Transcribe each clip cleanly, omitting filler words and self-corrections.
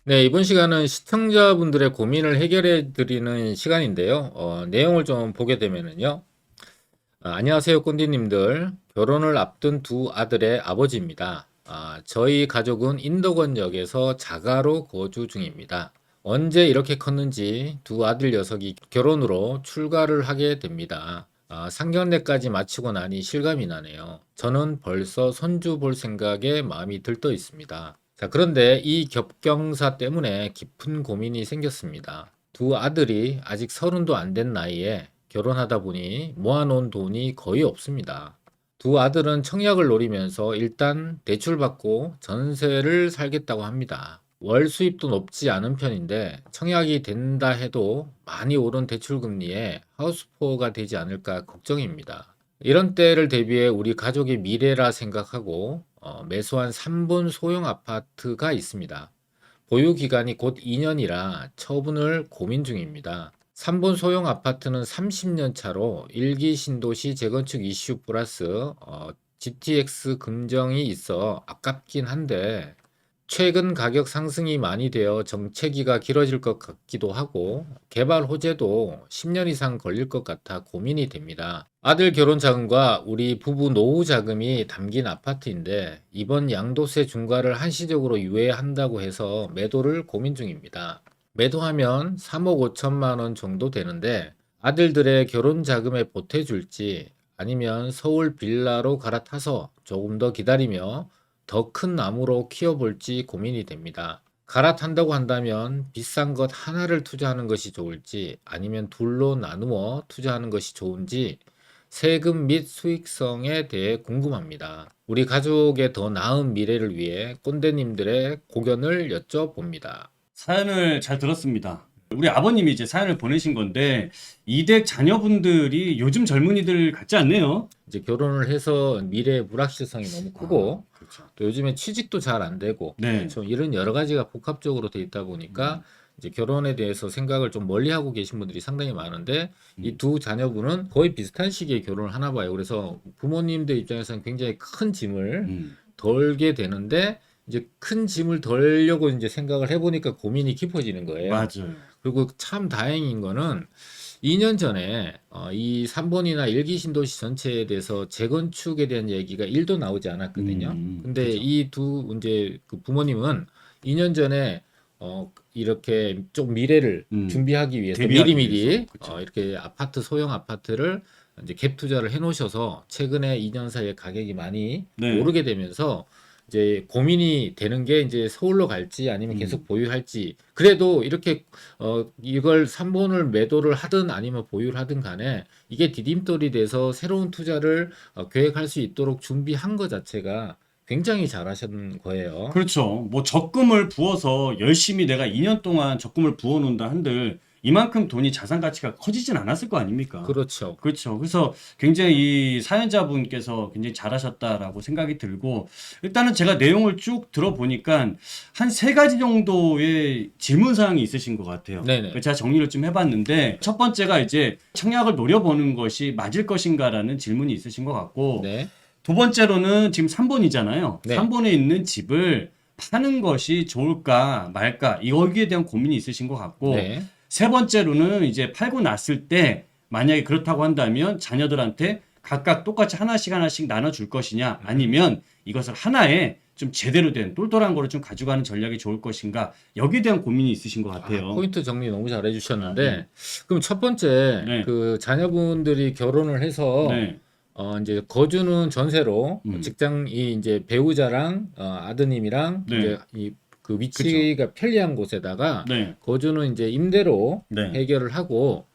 네, 이번 시간은 시청자분들의 고민을 해결해 드리는 시간인데요. 내용을 좀 보게 되면은요. 안녕하세요, 꼰디님들. 결혼을 앞둔 두 아들의 아버지입니다. 저희 가족은 인도권역에서 자가로 거주 중입니다. 언제 이렇게 컸는지 두 아들 녀석이 결혼으로 출가를 하게 됩니다. 상견례까지 마치고 나니 실감이 나네요. 저는 벌써 손주 볼 생각에 마음이 들떠 있습니다. 자, 그런데 이 겹경사 때문에 깊은 고민이 생겼습니다. 두 아들이 아직 서른도 안 된 나이에 결혼하다 보니 모아놓은 돈이 거의 없습니다. 두 아들은 청약을 노리면서 일단 대출받고 전세를 살겠다고 합니다. 월 수입도 높지 않은 편인데 청약이 된다 해도 많이 오른 대출 금리에 하우스포어가 되지 않을까 걱정입니다. 이런 때를 대비해 우리 가족의 미래라 생각하고 매수한 3분 소형 아파트가 있습니다. 보유 기간이 곧 2년이라 처분을 고민 중입니다. 3분 소형 아파트는 30년 차로 1기 신도시 재건축 이슈 플러스 GTX 금정이 있어 아깝긴 한데 최근 가격 상승이 많이 되어 정체기가 길어질 것 같기도 하고 개발 호재도 10년 이상 걸릴 것 같아 고민이 됩니다. 아들 결혼 자금과 우리 부부 노후 자금이 담긴 아파트인데 이번 양도세 중과를 한시적으로 유예한다고 해서 매도를 고민 중입니다. 매도하면 3억 5천만 원 정도 되는데 아들들의 결혼 자금에 보태줄지 아니면 서울 빌라로 갈아타서 조금 더 기다리며 더 큰 나무로 키워볼지 고민이 됩니다. 갈아탄다고 한다면 비싼 것 하나를 투자하는 것이 좋을지 아니면 둘로 나누어 투자하는 것이 좋은지 세금 및 수익성에 대해 궁금합니다. 우리 가족의 더 나은 미래를 위해 꼰대님들의 고견을 여쭤봅니다. 사연을 잘 들었습니다. 우리 아버님이 이제 사연을 보내신 건데, 이댁 자녀분들이 요즘 젊은이들 같지 않네요. 이제 결혼을 해서 미래의 불확실성이 너무 크고 그렇죠. 또 요즘에 취직도 잘 안 되고 네. 좀 이런 여러 가지가 복합적으로 돼 있다 보니까 이제 결혼에 대해서 생각을 좀 멀리 하고 계신 분들이 상당히 많은데 이 두 자녀분은 거의 비슷한 시기에 결혼을 하나 봐요. 그래서 부모님들 입장에서는 굉장히 큰 짐을 음. 덜게 되는데 이제 큰 짐을 덜려고 이제 생각을 해보니까 고민이 깊어지는 거예요. 맞아요. 그리고 참 다행인 거는 2년 전에 이 3번이나 일기 신도시 전체에 대해서 재건축에 대한 얘기가 1도 나오지 않았거든요. 근데 그렇죠. 이 두 이제 그 부모님은 2년 전에 이렇게 좀 미래를 음. 준비하기 위해서 대비하기 미리미리 위해서. 그렇죠. 이렇게 아파트 소형 아파트를 이제 갭 투자를 해 놓으셔서 최근에 2년 사이에 가격이 많이 네. 오르게 되면서 이제 고민이 되는 게 이제 서울로 갈지 아니면 계속 음. 보유할지. 그래도 이렇게 이걸 3번을 매도를 하든 아니면 보유를 하든 간에 이게 디딤돌이 돼서 새로운 투자를 계획할 수 있도록 준비한 것 자체가 굉장히 잘하신 거예요. 그렇죠. 뭐 적금을 부어서 열심히 내가 2년 동안 적금을 부어 놓는다 한들 이만큼 돈이 자산 가치가 커지진 않았을 거 아닙니까? 그렇죠. 그렇죠. 그래서 굉장히 이 사연자분께서 굉장히 잘하셨다라고 생각이 들고, 일단은 제가 내용을 쭉 들어보니까 한 세 가지 정도의 질문 사항이 있으신 것 같아요. 네네. 제가 정리를 좀 해봤는데, 첫 번째가 이제 청약을 노려보는 것이 맞을 것인가라는 질문이 있으신 것 같고, 네. 두 번째로는 지금 3번이잖아요. 네. 3번에 있는 집을 파는 것이 좋을까 말까, 여기에 대한 고민이 있으신 것 같고, 네. 세 번째로는 이제 팔고 났을 때 만약에 그렇다고 한다면 자녀들한테 각각 똑같이 하나씩 나눠줄 것이냐, 아니면 이것을 하나의 좀 제대로 된 똘똘한 거를 좀 가져가는 전략이 좋을 것인가, 여기에 대한 고민이 있으신 것 같아요. 포인트 정리 너무 잘해 주셨는데 네. 그럼 첫 번째 네. 그 자녀분들이 결혼을 해서 네. 이제 거주는 전세로 음. 직장이 이제 배우자랑 아드님이랑 네. 이제 그 위치가 편리한 곳에다가 네. 거주는 이제 임대로 네. 해결을 하고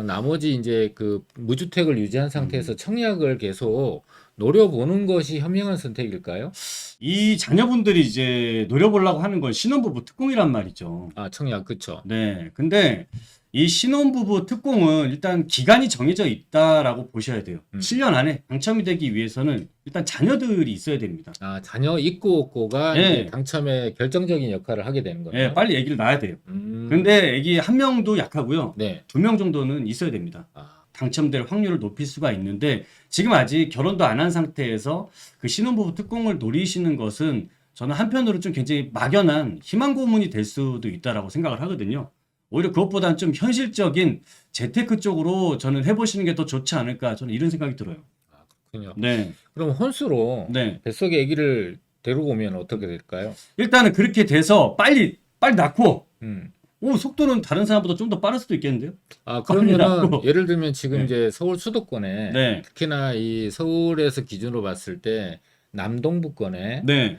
나머지 이제 그 무주택을 유지한 상태에서 청약을 계속 노려보는 것이 현명한 선택일까요? 이 자녀분들이 이제 노려보려고 하는 건 신혼부부 특공이란 말이죠. 청약 그쵸? 네. 근데 이 신혼부부 특공은 일단 기간이 정해져 있다라고 보셔야 돼요. 7년 안에 당첨이 되기 위해서는 일단 자녀들이 있어야 됩니다. 자녀 있고 없고가 네. 이제 당첨에 결정적인 역할을 하게 되는 네, 거네요. 빨리 아기를 낳아야 돼요. 음, 근데 아기 한 명도 약하고요. 네. 2명 정도는 있어야 됩니다. 당첨될 확률을 높일 수가 있는데, 지금 아직 결혼도 안 한 상태에서 그 신혼부부 특공을 노리시는 것은 저는 한편으로 좀 굉장히 막연한 희망 고문이 될 수도 있다라고 생각을 하거든요. 오히려 그것보다는 좀 현실적인 재테크 쪽으로 저는 해보시는 게 더 좋지 않을까 저는 이런 생각이 들어요. 아, 그렇군요. 네, 그럼 혼수로 네. 뱃속에 아기를 데리고 오면 어떻게 될까요? 일단은 그렇게 돼서 빨리 낳고 음. 오 속도는 다른 사람보다 좀 더 빠를 수도 있겠는데요? 아, 빨리 그러면은 낳고 예를 들면 지금 네, 이제 서울 수도권에 네, 특히나 이 서울에서 기준으로 봤을 때 남동부권에 네,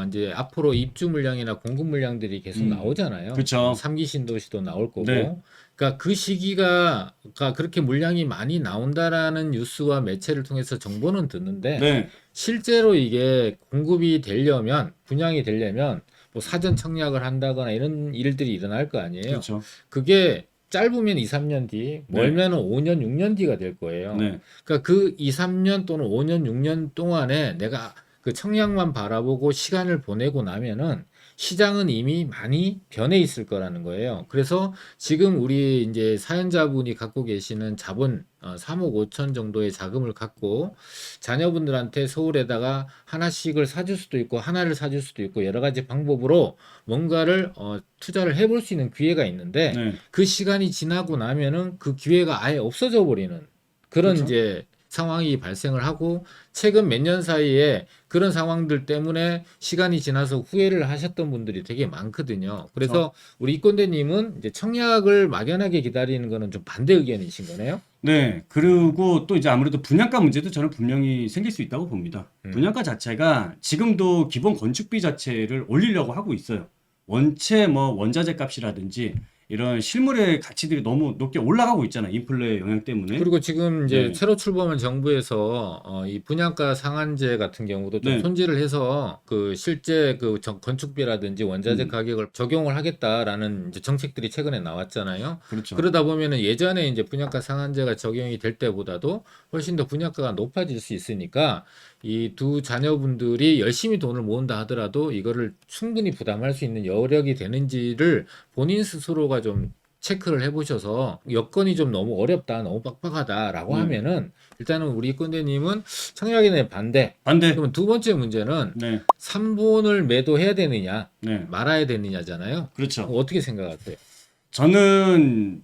이제 앞으로 입주 물량이나 공급 물량들이 계속 나오잖아요. 그쵸. 3기 신도시도 나올 네, 거고. 그러니까 그 시기가 그러니까 그렇게 물량이 많이 나온다라는 뉴스와 매체를 통해서 정보는 듣는데 네, 실제로 이게 공급이 되려면 분양이 되려면 뭐 사전 청약을 한다거나 이런 일들이 일어날 거 아니에요. 그렇죠. 그게 짧으면 2, 3년 뒤, 네, 멀면은 5년, 6년 뒤가 될 거예요. 네, 그러니까 그 2, 3년 또는 5년, 6년 동안에 내가 그 청약만 바라보고 시간을 보내고 나면은 시장은 이미 많이 변해 있을 거라는 거예요. 그래서 지금 우리 이제 사연자분이 갖고 계시는 자본 3억 5천 정도의 자금을 갖고 자녀분들한테 서울에다가 하나씩을 사줄 수도 있고 하나를 사줄 수도 있고 여러 가지 방법으로 뭔가를 투자를 해볼 수 있는 기회가 있는데 네, 그 시간이 지나고 나면은 그 기회가 아예 없어져 버리는 그런 그렇죠. 이제 상황이 발생을 하고 최근 몇 년 사이에 그런 상황들 때문에 시간이 지나서 후회를 하셨던 분들이 되게 많거든요. 그렇죠. 그래서 우리 이건대님은 이제 청약을 막연하게 기다리는 거는 좀 반대 의견이신 거네요. 네, 그리고 또 이제 아무래도 분양가 문제도 저는 분명히 생길 수 있다고 봅니다. 분양가 자체가 지금도 기본 건축비 자체를 올리려고 하고 있어요. 원체 뭐 원자재 값이라든지 이런 실물의 가치들이 너무 높게 올라가고 있잖아요. 인플레 영향 때문에. 그리고 지금 이제 네, 새로 출범한 정부에서 이 분양가 상한제 같은 경우도 좀 네, 손질을 해서 그 실제 그 건축비라든지 원자재 음, 가격을 적용을 하겠다라는 이제 정책들이 최근에 나왔잖아요. 그렇죠. 그러다 보면은 예전에 이제 분양가 상한제가 적용이 될 때보다도 훨씬 더 분양가가 높아질 수 있으니까 이 두 자녀분들이 열심히 돈을 모은다 하더라도 이거를 충분히 부담할 수 있는 여력이 되는지를 본인 스스로가 좀 체크를 해보셔서 여건이 좀 너무 어렵다, 너무 빡빡하다라고 네, 하면은 일단은 우리 꼰대님은 청약에 대한 반대. 반대. 그러면 두 번째 문제는 네, 3본을 매도해야 되느냐, 네, 말아야 되느냐잖아요. 그렇죠. 어떻게 생각하세요? 저는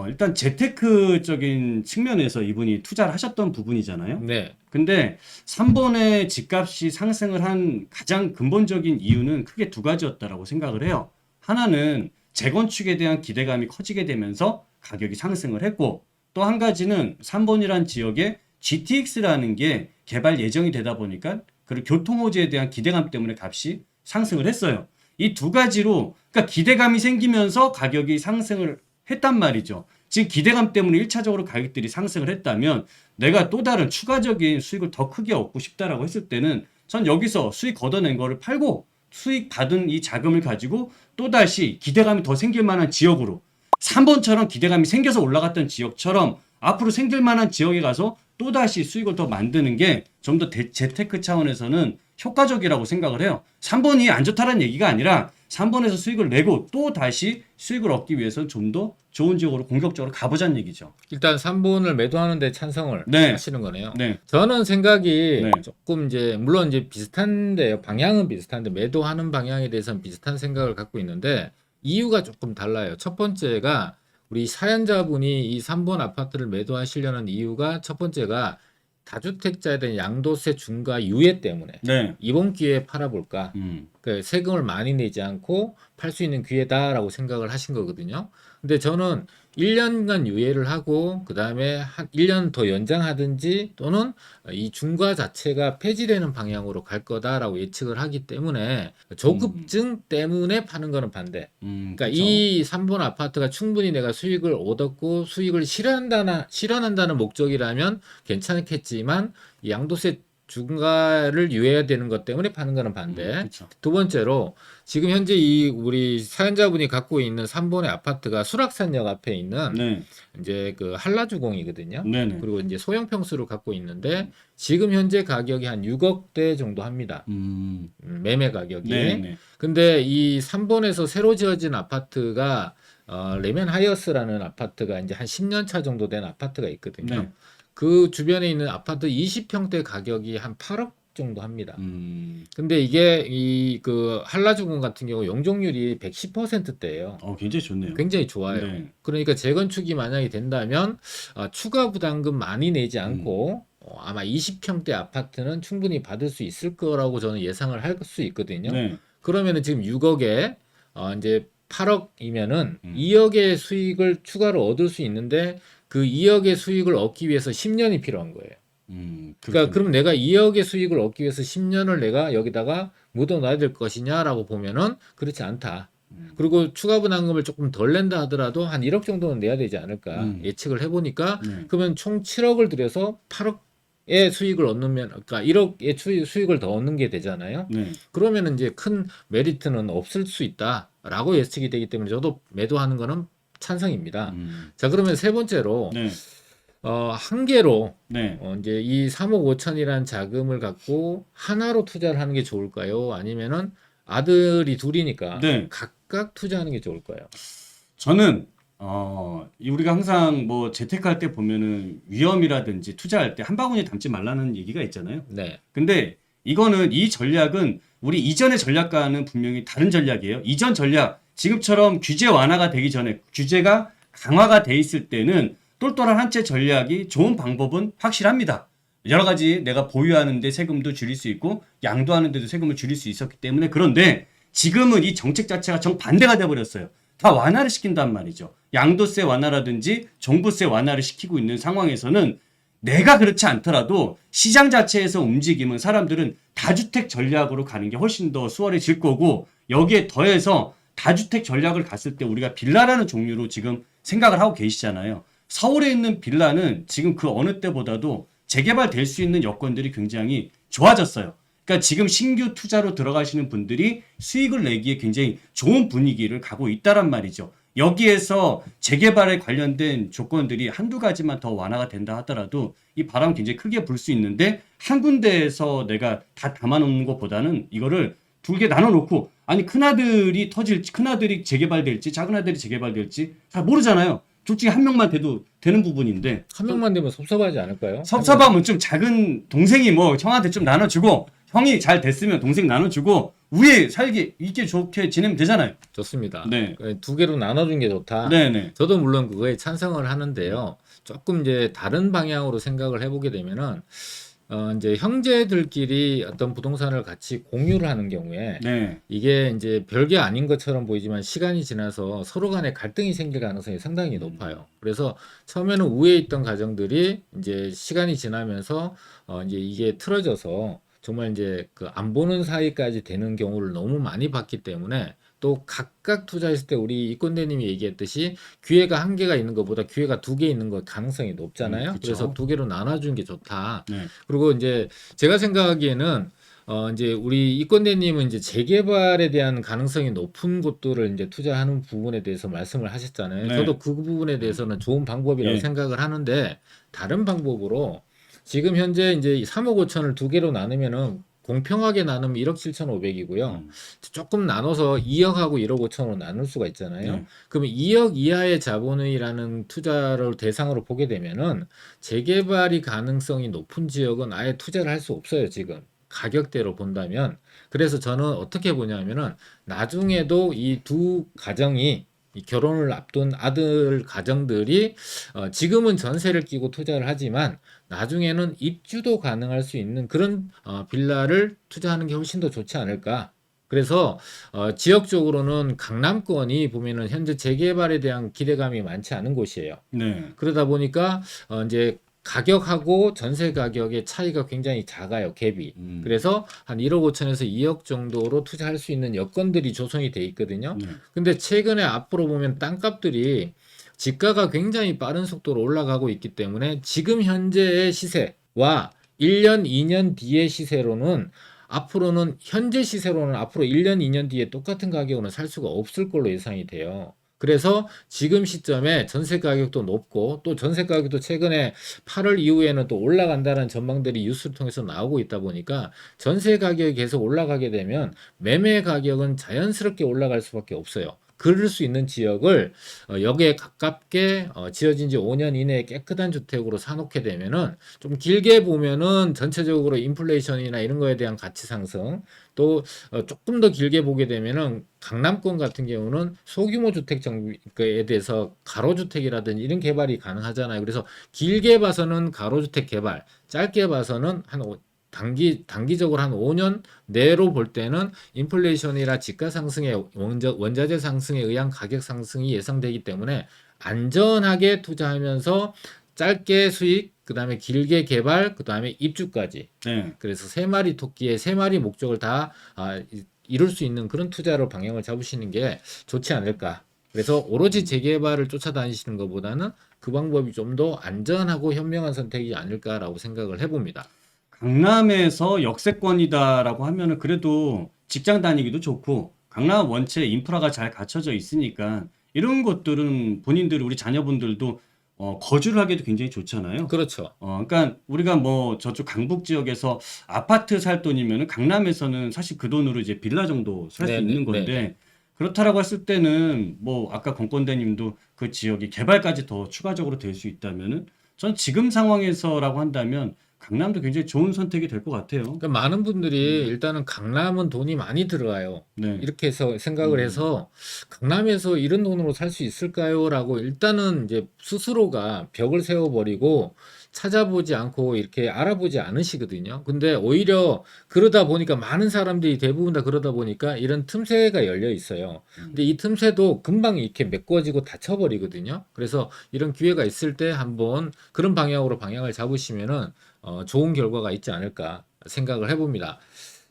일단 재테크적인 측면에서 이분이 투자를 하셨던 부분이잖아요. 네, 근데 3번의 집값이 상승을 한 가장 근본적인 이유는 크게 두 가지였다라고 생각을 해요. 하나는 재건축에 대한 기대감이 커지게 되면서 가격이 상승을 했고, 또 한 가지는 3번이란 지역에 GTX라는 게 개발 예정이 되다 보니까 그 교통호재에 대한 기대감 때문에 값이 상승을 했어요. 이 두 가지로 그러니까 기대감이 생기면서 가격이 상승을 했단 말이죠. 지금 기대감 때문에 1차적으로 가격들이 상승을 했다면 내가 또 다른 추가적인 수익을 더 크게 얻고 싶다라고 했을 때는 전 여기서 수익 걷어낸 거를 팔고 수익 받은 이 자금을 가지고 또다시 기대감이 더 생길 만한 지역으로 3번처럼 기대감이 생겨서 올라갔던 지역처럼 앞으로 생길 만한 지역에 가서 또다시 수익을 더 만드는 게 좀 더 재테크 차원에서는 효과적이라고 생각을 해요. 3번이 안 좋다는 얘기가 아니라 3번에서 수익을 내고 또 다시 수익을 얻기 위해서는 좀 더 좋은 지역으로 공격적으로 가보자는 얘기죠. 일단 3본을 매도하는데 찬성을 네, 하시는 거네요. 네, 저는 생각이 네, 조금 이제 물론 이제 비슷한데요. 방향은 비슷한데 매도하는 방향에 대해서는 비슷한 생각을 갖고 있는데 이유가 조금 달라요. 첫 번째가 우리 사연자분이 이 3번 아파트를 매도하시려는 이유가 첫 번째가 다주택자에 대한 양도세 중과 유예 때문에 네, 이번 기회에 팔아볼까? 음, 그 세금을 많이 내지 않고 팔 수 있는 기회다라고 생각을 하신 거거든요. 근데 저는 1년간 유예를 하고 그다음에 한 1년 더 연장하든지 또는 이 중과 자체가 폐지되는 방향으로 갈 거다라고 예측을 하기 때문에 조급증 때문에 파는 거는 반대. 그러니까 그쵸. 이 3번 아파트가 충분히 내가 수익을 얻었고 수익을 실현한다는 목적이라면 괜찮겠지만 이 양도세 중과를 유예해야 되는 것 때문에 파는 거는 반대. 그쵸. 두 번째로 지금 현재 이 우리 사연자분이 갖고 있는 3번의 아파트가 수락산역 앞에 있는 네, 이제 그 한라주공이거든요. 네네. 그리고 이제 소형 평수를 갖고 있는데 지금 현재 가격이 한 6억대 정도 합니다. 매매 가격이. 네네. 근데 이 3번에서 새로 지어진 아파트가 레멘 하이어스라는 아파트가 이제 한 10년 차 정도 된 아파트가 있거든요. 네. 그 주변에 있는 아파트 20평대 가격이 한 8억 정도 합니다. 음. 근데 이게 이 그 한라중공 같은 경우 용적률이 110%대예요. 굉장히 좋네요. 굉장히 좋아요. 네. 그러니까 재건축이 만약에 된다면 추가 부담금 많이 내지 않고 아마 20평대 아파트는 충분히 받을 수 있을 거라고 저는 예상을 할 수 있거든요. 네. 그러면은 지금 6억에 이제 8억이면은 음. 2억의 수익을 추가로 얻을 수 있는데 그 2억의 수익을 얻기 위해서 10년이 필요한 거예요. 그러니까 그럼 내가 2억의 수익을 얻기 위해서 10년을 내가 여기다가 묻어놔야 될 것이냐라고 보면은 그렇지 않다. 그리고 추가 부담금을 조금 덜 낸다 하더라도 한 1억 정도는 내야 되지 않을까 예측을 해보니까 네. 그러면 총 7억을 들여서 8억의 수익을 얻으면 그러니까 1억의 수익을 더 얻는 게 되잖아요. 네. 그러면은 이제 큰 메리트는 없을 수 있다라고 예측이 되기 때문에 저도 매도하는 거는 찬성입니다. 자, 그러면 세 번째로 네. 한 개로 네. 이제 이 3억 5천이라는 자금을 갖고 하나로 투자를 하는 게 좋을까요? 아니면은 아들이 둘이니까 네. 각각 투자하는 게 좋을까요? 저는 우리가 항상 뭐 재테크할 때 보면은 위험이라든지 투자할 때 한 바구니에 담지 말라는 얘기가 있잖아요. 네. 근데 이 전략은 우리 이전의 전략과는 분명히 다른 전략이에요. 이전 전략, 지금처럼 규제 완화가 되기 전에 규제가 강화가 돼 있을 때는 똘똘한 한 채 전략이 좋은 방법은 확실합니다. 여러 가지 내가 보유하는데 세금도 줄일 수 있고 양도하는데도 세금을 줄일 수 있었기 때문에. 그런데 지금은 이 정책 자체가 정반대가 돼버렸어요. 다 완화를 시킨단 말이죠. 양도세 완화라든지 종부세 완화를 시키고 있는 상황에서는 내가 그렇지 않더라도 시장 자체에서 움직이면 사람들은 다주택 전략으로 가는 게 훨씬 더 수월해질 거고, 여기에 더해서 다주택 전략을 갔을 때 우리가 빌라라는 종류로 지금 생각을 하고 계시잖아요. 서울에 있는 빌라는 지금 그 어느 때보다도 재개발될 수 있는 여건들이 굉장히 좋아졌어요. 그러니까 지금 신규 투자로 들어가시는 분들이 수익을 내기에 굉장히 좋은 분위기를 가고 있다란 말이죠. 여기에서 재개발에 관련된 조건들이 한두 가지만 더 완화가 된다 하더라도 이 바람 굉장히 크게 불 수 있는데, 한 군데에서 내가 다 담아놓는 것보다는 이거를 두 개 나눠놓고, 아니 큰아들이 터질지, 큰아들이 재개발될지 작은아들이 재개발될지 잘 모르잖아요. 둘 중에 한 명만 돼도 되는 부분인데, 한 명만 되면 섭섭하지 않을까요? 섭섭하면 좀 작은 동생이 뭐 형한테 좀 나눠주고, 형이 잘 됐으면 동생 나눠주고 위에 살기 이게 좋게 지내면 되잖아요. 좋습니다. 네. 두 개로 나눠준 게 좋다. 네네. 저도 물론 그거에 찬성을 하는데요. 조금 이제 다른 방향으로 생각을 해보게 되면은 이제 형제들끼리 어떤 부동산을 같이 공유를 하는 경우에 네. 이게 이제 별게 아닌 것처럼 보이지만 시간이 지나서 서로 간에 갈등이 생길 가능성이 상당히 높아요. 그래서 처음에는 우에 있던 가정들이 이제 시간이 지나면서 이제 이게 틀어져서 정말 이제 그 안 보는 사이까지 되는 경우를 너무 많이 봤기 때문에, 또 각각 투자했을 때 우리 이건대님이 얘기했듯이 기회가 한 개가 있는 것보다 기회가 두 개 있는 거 가능성이 높잖아요. 그쵸. 그래서 두 개로 나눠주는 게 좋다. 네. 그리고 이제 제가 생각하기에는 이제 우리 이건대님은 이제 재개발에 대한 가능성이 높은 곳들을 이제 투자하는 부분에 대해서 말씀을 하셨잖아요. 네. 저도 그 부분에 대해서는 좋은 방법이라고 예. 생각을 하는데, 다른 방법으로 지금 현재 이제 3억 5천을 두 개로 나누면은 공평하게 나누면 1억 7,500이고요. 조금 나눠서 2억하고 1억 5천으로 나눌 수가 있잖아요. 네. 그러면 2억 이하의 자본이라는 투자를 대상으로 보게 되면은 재개발이 가능성이 높은 지역은 아예 투자를 할 수 없어요, 지금. 가격대로 본다면. 그래서 저는 어떻게 보냐면은 나중에도 이 두 가정이 이 결혼을 앞둔 아들 가정들이 지금은 전세를 끼고 투자를 하지만 나중에는 입주도 가능할 수 있는 그런 빌라를 투자하는 게 훨씬 더 좋지 않을까. 그래서 지역적으로는 강남권이 보면은 현재 재개발에 대한 기대감이 많지 않은 곳이에요. 네. 그러다 보니까 이제 가격하고 전세 가격의 차이가 굉장히 작아요, 갭이. 그래서 한 1억 5천에서 2억 정도로 투자할 수 있는 여건들이 조성이 돼 있거든요. 네. 근데 최근에 앞으로 보면 땅값들이 지가가 굉장히 빠른 속도로 올라가고 있기 때문에 지금 현재의 시세와 1년, 2년 뒤의 시세로는 앞으로는 현재 시세로는 앞으로 1년, 2년 뒤에 똑같은 가격으로는 살 수가 없을 걸로 예상이 돼요. 그래서 지금 시점에 전세 가격도 높고 또 전세 가격도 최근에 8월 이후에는 또 올라간다는 전망들이 뉴스를 통해서 나오고 있다 보니까 전세 가격이 계속 올라가게 되면 매매 가격은 자연스럽게 올라갈 수밖에 없어요. 그럴 수 있는 지역을 여기에 가깝게 지어진 지 5년 이내에 깨끗한 주택으로 사놓게 되면은 좀 길게 보면은 전체적으로 인플레이션이나 이런 거에 대한 가치 상승 또 조금 더 길게 보게 되면은 강남권 같은 경우는 소규모 주택 정비에 대해서 가로주택이라든지 이런 개발이 가능하잖아요. 그래서 길게 봐서는 가로주택 개발, 짧게 봐서는 단기적으로 한 5년 내로 볼 때는 인플레이션이나 집가 상승의 원자재 상승에 의한 가격 상승이 예상되기 때문에 안전하게 투자하면서 짧게 수익, 그다음에 길게 개발, 그다음에 입주까지. 네. 그래서 세 마리 토끼의 세 마리 목적을 다 이룰 수 있는 그런 투자로 방향을 잡으시는 게 좋지 않을까. 그래서 오로지 재개발을 쫓아다니시는 것보다는 그 방법이 좀 더 안전하고 현명한 선택이 아닐까라고 생각을 해봅니다. 강남에서 역세권이다라고 하면은 그래도 직장 다니기도 좋고 강남 원체 인프라가 잘 갖춰져 있으니까 이런 것들은 본인들 우리 자녀분들도 거주를 하기도 굉장히 좋잖아요. 그렇죠. 그러니까 우리가 뭐 저쪽 강북 지역에서 아파트 살 돈이면은 강남에서는 사실 그 돈으로 이제 빌라 정도 살 수 네네, 있는 네네. 건데 그렇다라고 했을 때는 뭐 아까 권건대님도 그 지역이 개발까지 더 추가적으로 될 수 있다면은 전 지금 상황에서라고 한다면 강남도 굉장히 좋은 선택이 될 것 같아요. 그러니까 많은 분들이 일단은 강남은 돈이 많이 들어가요. 네. 이렇게 해서 생각을 해서 강남에서 이런 돈으로 살 수 있을까요? 라고 일단은 이제 스스로가 벽을 세워버리고 찾아보지 않고 이렇게 알아보지 않으시거든요. 근데 오히려 그러다 보니까 많은 사람들이 대부분 다 그러다 보니까 이런 틈새가 열려 있어요. 근데 이 틈새도 금방 이렇게 메꿔지고 닫혀버리거든요. 그래서 이런 기회가 있을 때 한번 그런 방향으로 방향을 잡으시면은 좋은 결과가 있지 않을까 생각을 해봅니다.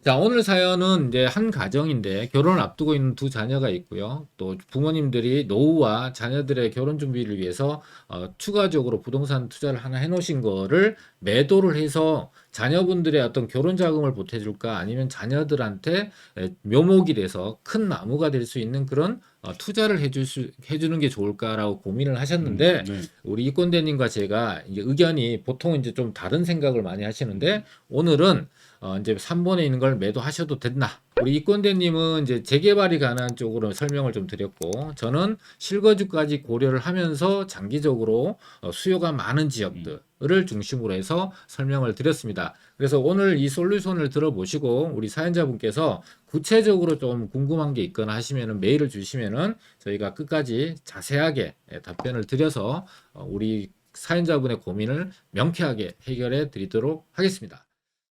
자, 오늘 사연은 이제 한 가정인데 결혼을 앞두고 있는 두 자녀가 있고요. 또 부모님들이 노후와 자녀들의 결혼 준비를 위해서 추가적으로 부동산 투자를 하나 해놓으신 거를 매도를 해서 자녀분들의 어떤 결혼 자금을 보태줄까 아니면 자녀들한테 묘목이 돼서 큰 나무가 될 수 있는 그런 투자를 해주는 게 좋을까라고 고민을 하셨는데 네. 우리 이권대님과 제가 이제 의견이 보통 이제 좀 다른 생각을 많이 하시는데 오늘은 이제 3번에 있는 걸 매도하셔도 된다. 우리 이권대님은 이제 재개발이 가능한 쪽으로 설명을 좀 드렸고 저는 실거주까지 고려를 하면서 장기적으로 수요가 많은 지역들을 중심으로 해서 설명을 드렸습니다. 그래서 오늘 이 솔루션을 들어보시고 우리 사연자분께서 구체적으로 좀 궁금한 게 있거나 하시면은 메일을 주시면은 저희가 끝까지 자세하게 답변을 드려서 우리 사연자분의 고민을 명쾌하게 해결해 드리도록 하겠습니다.